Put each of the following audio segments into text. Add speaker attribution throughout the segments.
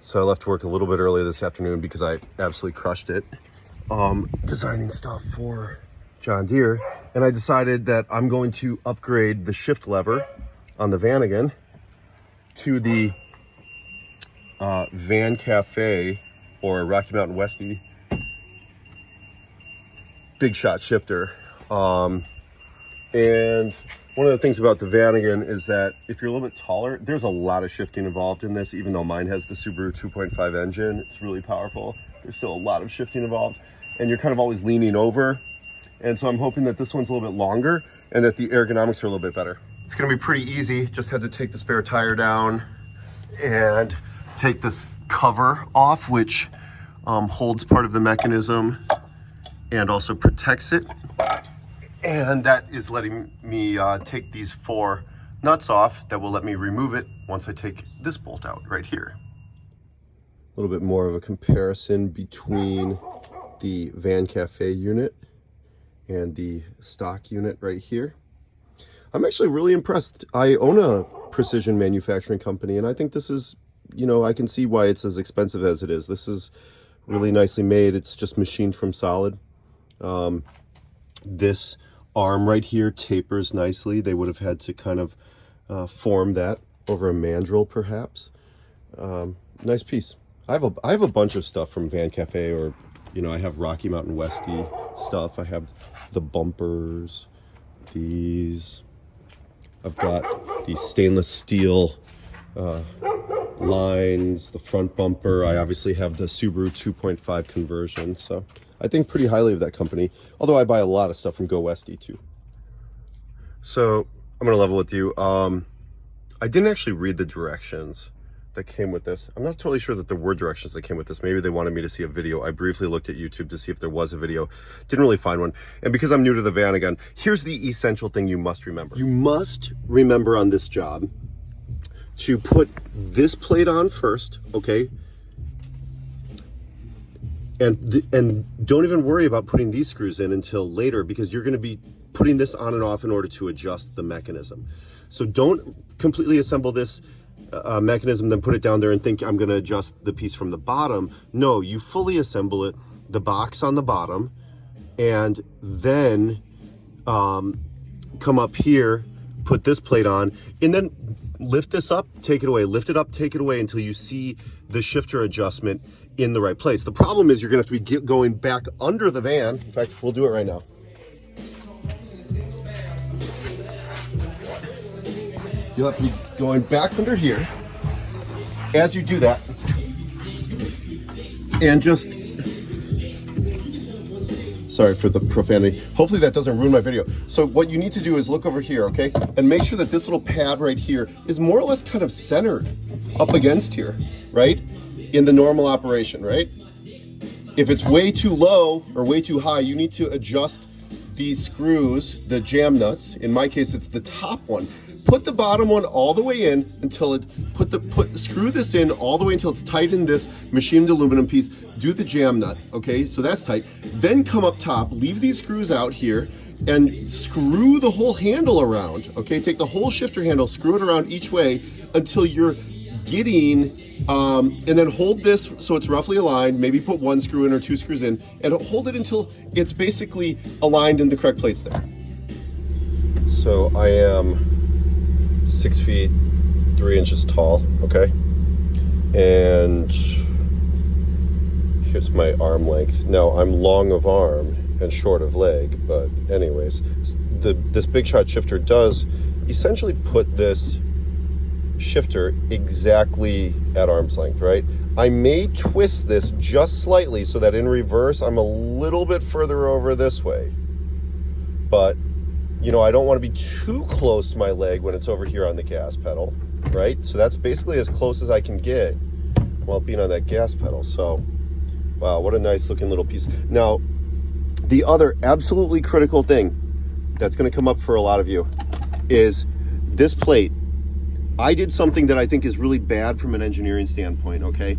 Speaker 1: So I left work a little bit early this afternoon because I absolutely crushed it designing stuff for John Deere. And I decided that I'm going to upgrade the shift lever on the Vanagon to the Van Cafe or Rocky Mountain Westie big shot shifter. And one of the things about the Vanagon is that if you're a little bit taller, there's a lot of shifting involved in this. Even though mine has the Subaru 2.5 engine, it's really powerful. There's still a lot of shifting involved, and you're kind of always leaning over. And so I'm hoping that this one's a little bit longer and that the ergonomics are a little bit better. It's gonna be pretty easy. Just had to take the spare tire down and take this cover off, which holds part of the mechanism and also protects it. And that is letting me take these 4 nuts off that will let me remove it once I take this bolt out right here. A little bit more of a comparison between the Van Cafe unit and the stock unit right here. I'm actually really impressed. I own a precision manufacturing company, and I think this is, you know, I can see why it's as expensive as it is. This is really nicely made. It's just machined from solid. This arm right here tapers nicely. They would have had to kind of form that over a mandrel perhaps. Nice piece. I have a bunch of stuff from Van Cafe, or you know, I have Rocky Mountain Westie stuff. I have the bumpers, these. I've got the stainless steel lines, the front bumper. I obviously have the Subaru 2.5 conversion, so I think pretty highly of that company, although I buy a lot of stuff from Go Westie too. So I'm gonna level with you. I didn't actually read the directions that came with this. I'm not totally sure that there were directions that came with this. Maybe they wanted me to see a video. I briefly looked at YouTube to see if there was a video. Didn't really find one. And because I'm new to the Vanagon, here's the essential thing you must remember. You must remember on this job to put this plate on first, okay? And don't even worry about putting these screws in until later, because you're gonna be putting this on and off in order to adjust the mechanism. So don't completely assemble this mechanism, then put it down there and think I'm gonna adjust the piece from the bottom. No, you fully assemble it, the box on the bottom, and then come up here, put this plate on, and then lift this up, take it away, lift it up, take it away until you see the shifter adjustment in the right place. The problem is you're gonna have to be going back under the van. In fact, we'll do it right now. You'll have to be going back under here as you do that, and just, sorry for the profanity. Hopefully that doesn't ruin my video. So what you need to do is look over here, okay? And make sure that this little pad right here is more or less kind of centered up against here, right? In the normal operation, right? If it's way too low or way too high, you need to adjust these screws, the jam nuts. In my case, it's the top one. Put the bottom one all the way in until it, screw this in all the way until it's tight in this machined aluminum piece. Do the jam nut, okay? So that's tight. Then come up top, leave these screws out here, and screw the whole handle around, okay? Take the whole shifter handle, screw it around each way until you're getting, and then hold this so it's roughly aligned. Maybe put 1 screw in or 2 screws in, and hold it until it's basically aligned in the correct place there. So I am 6 feet 3 inches tall, okay? And here's my arm length. Now I'm long of arm and short of leg, but anyways, this big shot shifter does essentially put this shifter exactly at arm's length, right? I may twist this just slightly so that in reverse I'm a little bit further over this way, but you know, I don't want to be too close to my leg when it's over here on the gas pedal, right? So that's basically as close as I can get while being on that gas pedal. So, wow, what a nice looking little piece. Now, the other absolutely critical thing that's going to come up for a lot of you is this plate. I did something that I think is really bad from an engineering standpoint, okay?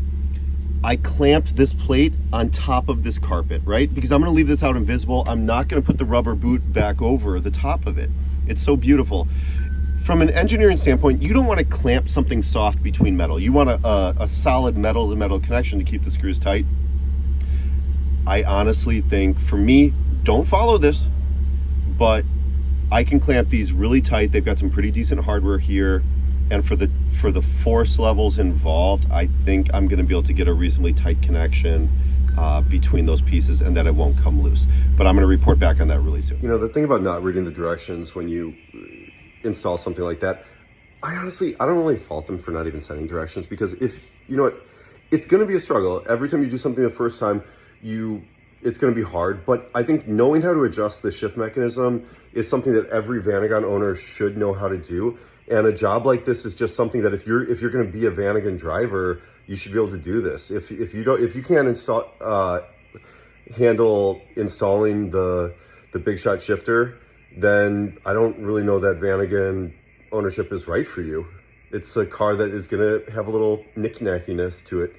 Speaker 1: I clamped this plate on top of this carpet, right? Because I'm gonna leave this out invisible. I'm not gonna put the rubber boot back over the top of it. It's so beautiful. from an engineering standpoint, you don't want to clamp something soft between metal. You want a solid metal to metal connection to keep the screws tight. I honestly think, for me, don't follow this, but I can clamp these really tight. They've got some pretty decent hardware here, and for the force levels involved, I think I'm going to be able to get a reasonably tight connection between those pieces, and that it won't come loose. But I'm going to report back on that really soon. You know, the thing about not reading the directions when you install something like that, I don't really fault them for not even sending directions, because if, you know what, it's going to be a struggle. Every time you do something the first time, it's going to be hard, but I think knowing how to adjust the shift mechanism is something that every Vanagon owner should know how to do. And a job like this is just something that if you're going to be a Vanagon driver, you should be able to do this. If you can't handle installing the big shot shifter, then I don't really know that Vanagon ownership is right for you. It's a car that is going to have a little knick-knackiness to it.